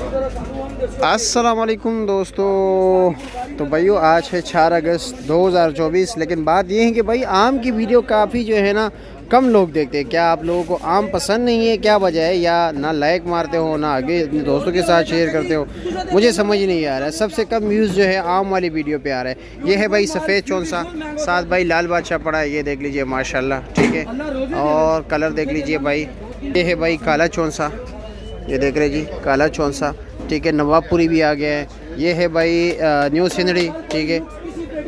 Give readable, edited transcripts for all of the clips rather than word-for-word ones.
अस्सलाम वालेकुम दोस्तों। तो भाइयों आज है 4 अगस्त 2024। लेकिन बात ये है कि भाई आम की वीडियो काफ़ी जो है ना कम लोग देखते हैं। क्या आप लोगों को आम पसंद नहीं है, क्या वजह है? या ना लाइक मारते हो, ना आगे अपने दोस्तों के साथ शेयर करते हो, मुझे समझ नहीं आ रहा है। सबसे कम व्यूज़ जो है आम वाली वीडियो पे आ रहा है। ये है भाई सफ़ेद चौंसा, साथ भाई लाल बादशाह पड़ा है, ये देख लीजिए माशाल्लाह, ठीक है। और कलर देख लीजिए भाई, ये है भाई काला चौंसा, ये देख रहे जी काला चौंसा, ठीक है। नवाबपुरी भी आ गया है। ये है भाई न्यू सिंदड़ी, ठीक है।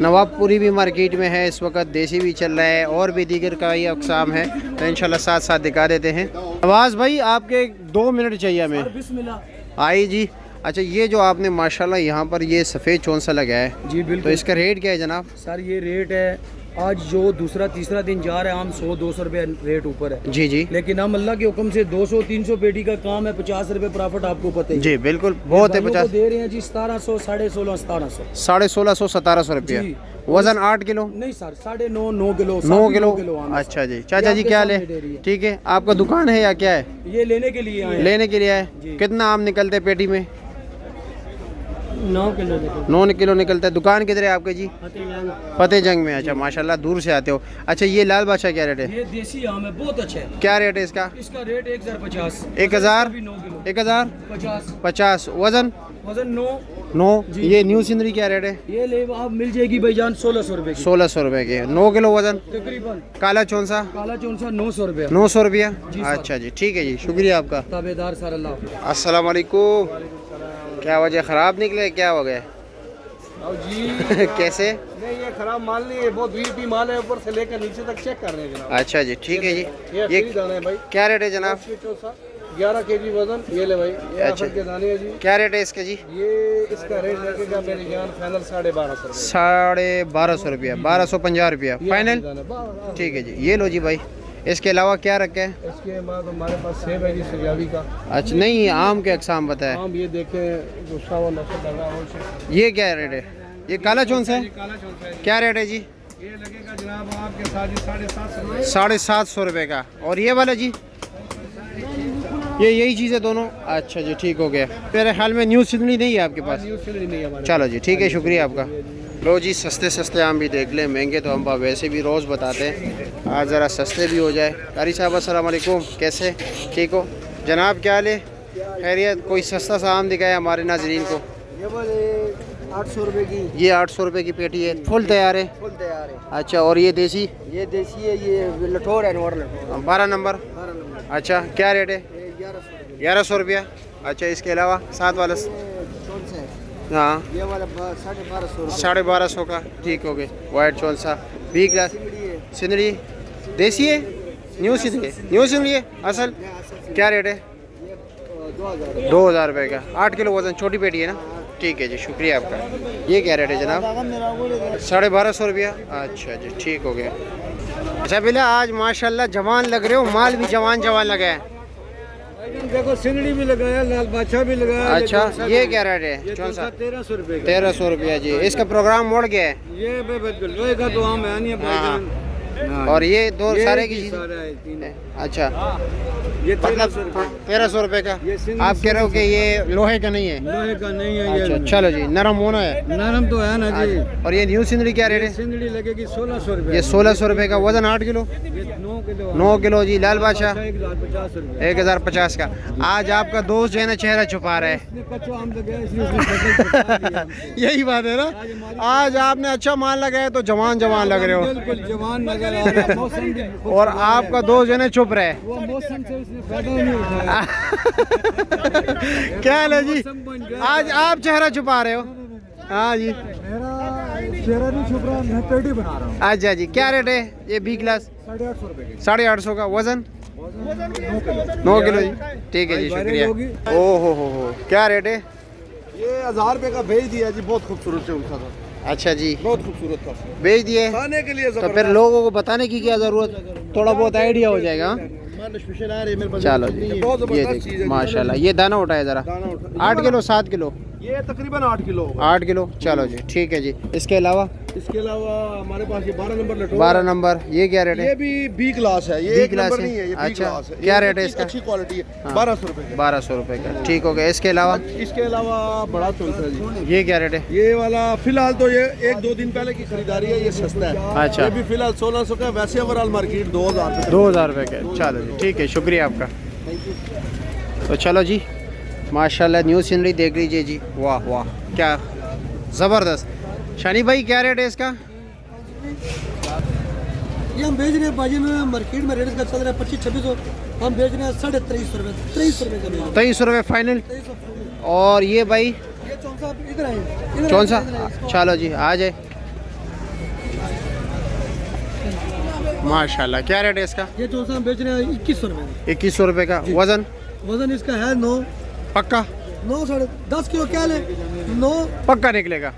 नवाबपुरी भी मार्केट में है इस वक्त, देसी भी चल रहा है और भी दीगर का ही अक़साम है। तो इंशाल्लाह साथ साथ दिखा देते हैं। नवाज़ भाई आपके 2 मिनट चाहिए हमें। आई जी। अच्छा, ये जो आपने माशाल्लाह यहाँ पर ये सफ़ेद चौंसा लगाया है जी बिल्कुल, तो इसका रेट क्या है जनाब? सर ये रेट है, आज जो दूसरा तीसरा दिन जा रहा है, हम 100-200 रुपये रेट ऊपर है जी जी। लेकिन हम अल्लाह के हुक्म से 200-300 पेटी का काम है, 50 रुपये प्रॉफिट आपको पता है जी बिल्कुल, बहुत है। 50 दे रहे हैं जी 1700, 1650, 1700, 1650, 1700 रुपये। वज़न 8 किलो? नहीं सर, 9.5 9 किलो, 9 किलो। आम। अच्छा जी। चाचा जी क्या ले? ठीक है, आपका दुकान है या क्या है? ये लेने के लिए आए, लेने के लिए आए। कितना आम निकलते हैं पेटी में? 9 किलो। 9 किलो निकलता है। दुकान किधर है आपके जी? फतेहजंग में। अच्छा माशाल्लाह, दूर से आते हो। अच्छा, ये लाल बादशाह क्या रेट है? ये देसी आम है, बहुत अच्छा है। क्या रेट है इसका? इसका रेट 1050। 1050। वज़न? वजन 9। ये न्यू सिंदरी क्या रेट है? ये ले आप मिल जाएगी भाईजान 1600 रुपए की। 1600 रुपये के। 9 किलो वज़न तकरीबन। काला चौंसा? काला चौंसा 900 रुपया। 900 रुपया। अच्छा जी, ठीक है जी, शुक्रिया आपका। ताबेदार सर अल्लाह। अस्सलाम वालेकुम। क्या वजह, ख़राब निकले? क्या हो गया जी? कैसे? नहीं, ये खराब माल नहीं है, बहुत वीआईपी माल है, ऊपर से लेकर नीचे तक चेक कर रहे हैं जनाब। अच्छा जी, ठीक है जी। ये दाना है भाई। क्या रेट है जनाब? 11 केजी वजन। ये ले भाई, ये अच्छा के दाने हैं जी। क्या रेट है इसका जी? ये इसका रेट लगेगा मेरी जान फाइनल 1250 रुपये। 1250 रुपया, 1250 रुपया फाइनल। ठीक है जी, ये लो जी भाई। इसके अलावा क्या रखे हैं? इसके बाद हमारे पास सेब है जी, सजावी का। अच्छा, नहीं आम के अक़साम बताए। आम ये देखें, गुस्सा व नशा लगा। ये क्या रेट है? ये काला चौंसा है? काला चौंसा है, क्या रेट है जी? ये लगेगा जनाब आपके साथ 750 750 रुपये का। और ये वाला जी? ये यही चीज़ है दोनों? अच्छा जी, ठीक हो गया। मेरे ख्याल में न्यू सिडनी नहीं है आपके पास? चलो जी, ठीक है, शुक्रिया आपका। लो जी, सस्ते सस्ते आम भी देख लें, महंगे तो हम वैसे भी रोज़ बताते हैं, आज ज़रा सस्ते भी हो जाए। कारी साहब अस्सलाम वालेकुम, कैसे? ठीक हो जनाब? क्या ले खैरियत? कोई सस्ता सा आम दिखाए हमारे नाजरीन को। ये बोले 800 रुपये की। ये 800 रुपये की पेटी है, फुल तैयार है? फुल तैयार है। अच्छा, और ये देसी? ये देसी है, ये लठोर है, नवर लठोर। 12 नंबर। अच्छा, क्या रेट है? 1100 रुपया। अच्छा, इसके अलावा साथ वाला? हाँ, ये वाला 1250। 1250 का। ठीक हो गए। वाइट चौंसा, बी ग्लास सिंदड़ी देसी है? न्यू सिंदड़ी है? न्यू सिंदड़ी है असल? क्या रेट है? 2000 रुपये का। 8 किलो वज़न, छोटी पेटी है ना? ठीक है जी, शुक्रिया आपका। ये क्या रेट है जनाब? 1250 रुपया। अच्छा जी, ठीक हो गया। अच्छा भैया, आज माशाल्लाह जवान लग रहे हो, माल भी जवान जवान लगा है। देखो, सिंगड़ी भी लगाया, लाल बादशाह भी लगाया। अच्छा, ये क्या रेट है? 1300 रुपये। 1300 रुपया जी। इसका प्रोग्राम मोड़ गया है? ये लोहे का तो आम है नहीं भाईजान। और ये दो सारे की चीज़? अच्छा, ये मतलब 1300 रुपये का। आप कह रहे हो कि ये लोहे का नहीं है? लोहे का नहीं है अच्छा, ये। चलो जी, नरम होना है? नरम तो है ना जी। और ये न्यू सिंदड़ी क्या रेट है? सिंगड़ी लगेगी 1600 रुपये। ये 1600 रुपये का। वज़न 8 किलो? 9 किलो जी। लाल बादशाह 1050 रुपये। 1050 का। आज आपका दोस्त जो है ना चेहरा छुपा रहा है। यही बात है ना, आज आपने अच्छा माल लगाया तो जवान जवान लग रहे हो। बिल्कुल जवान नजर आ रहा है। मौसम भी और आपका दोस्त जो है ना चुप रहे। वो मौसम से उसने फायदा नहीं उठाया। क्या है जी, आज आप चेहरा छुपा रहे हो? हाँ जी, मेरा चेहरा नहीं छुप रहा, मैं पेटी बना रहा हूँ। अच्छा जी, क्या रेट है ये बी ग्लास? 850 रुपये। 850 का। वज़न 9 किलो जी। ठीक है जी, शुक्रिया। ओ हो, क्या रेट है? ये 1000 रुपये का भेज दिया जी, बहुत खूबसूरत है उनका। अच्छा जी, बहुत खूबसूरत था, बेच दिए? खाने के लिए तो फिर लोगों को बताने की क्या ज़रूरत, थोड़ा बहुत आइडिया हो जाएगा। चलो जी, ये देखिए माशाल्लाह, ये दाना उठाए ज़रा। 8 किलो 7 किलो? ये तकरीबन 8 किलो। 8 किलो, चलो जी, ठीक है जी। इसके अलावा इसके अलावा हमारे पास ये 12 नंबर लटोर 12 नंबर, ये क्या रेट ये है? भी बी क्लास है, ये B एक क्लास नंबर है? नहीं है, ये बी अच्छा, क्लास है। क्या ये रेट है अच्छी- इसका? अच्छी क्वालिटी है, हाँ। 1200 रुपए का। 1200 रुपये का, ठीक हो गया। इसके अलावा इसके अलावा बड़ा चौंसा जी, ये क्या रेट है? ये वाला फिलहाल तो ये 1-2 दिन पहले की खरीदारी है, ये सस्ता है। अच्छा। ये भी फिलहाल 1600 का, वैसे ओवरऑल मार्केट 2000 रुपए। 2000 रुपये का, चलो जी ठीक है, शुक्रिया आपका। तो चलो जी, माशाल्लाह न्यू सीनरी देख लीजिए जी, वाह वाह क्या ज़बरदस्त। शनी भाई क्या रेट है इसका? ये हम बेच रहे हैं बाजी में, मार्केट में रेट इसका चल रहा है 2500-2600, हम बेच रहे हैं 2350 रुपये, 2300 रुपये का बेच रहे हैं। 2300 रुपये फाइनल। 2300। और ये भाई ये चौंसा इधर आए, कौन सा? चलो जी आ जाए। माशाल्लाह क्या रेट है इसका? ये चौंसा हम बेच रहे हैं 2100 रुपये का। 2100 रुपये का। वज़न वजन इसका है 9 पक्का? 9 साढ़े 10 किलो क्या ले 9 पक्का निकलेगा?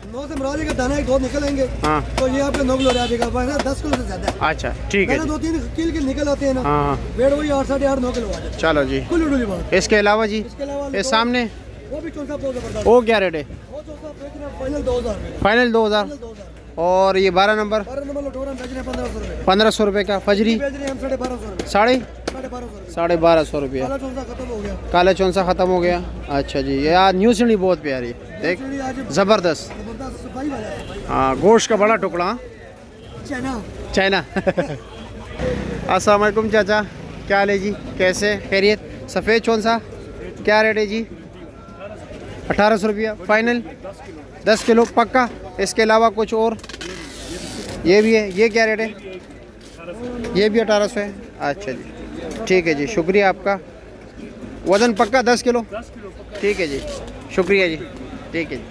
9 से मरा देगा, दाना एक दो निकलेंगे हाँ तो ये आपके 9 किलो रह जाएगा, वैसे 10 किलो से ज्यादा है। अच्छा ठीक है मैंने जी। 2-3 किल के निकल आते हैं ना, हाँ हाँ वेट वही 8 साढ़े 8 9 किलो आ जाता है। चलो जी। कुल उड़ूली बात। इसके अलावा जी इसके अलावा ये सामने वो भी चौंसा बहुत जबरदस्त, वो क्या रेट है? वो चौंसा बेच रहे हैं फाइनल 2000 रुपये, फाइनल 2000। 2000। और ये 12 नंबर 12 नंबर लटोरा हम बेच रहे हैं 1500 रुपये, 1500 रुपये का। फजरी बेच रहे हैं हम 1250 रुपये, साढ़े 1250 रुपये। 1250 रुपये। काला चौंसा खत्म हो गया, काला चौंसा ख़त्म हो गया। अच्छा जी, ये यार न्यू सीनरी बहुत प्यारी है, देख चूड़ी आज ज़बरदस्त। जबरदस्त सफाई वाला है, सफाई। हाँ गोश्त का बड़ा टुकड़ा, हाँ? China China. अस्सलाम वालेकुम चाचा, क्या हाल है जी, कैसे खैरियत? सफ़ेद चौंसा क्या रेट है जी? 1800 रुपया फाइनल। 10 किलो पक्का? इसके अलावा कुछ और? ये भी है, ये क्या रेट है? ये भी 1800 है। अच्छा जी ठीक है जी, शुक्रिया आपका। वज़न पक्का 10 किलो? ठीक है जी, शुक्रिया जी, ठीक है जी।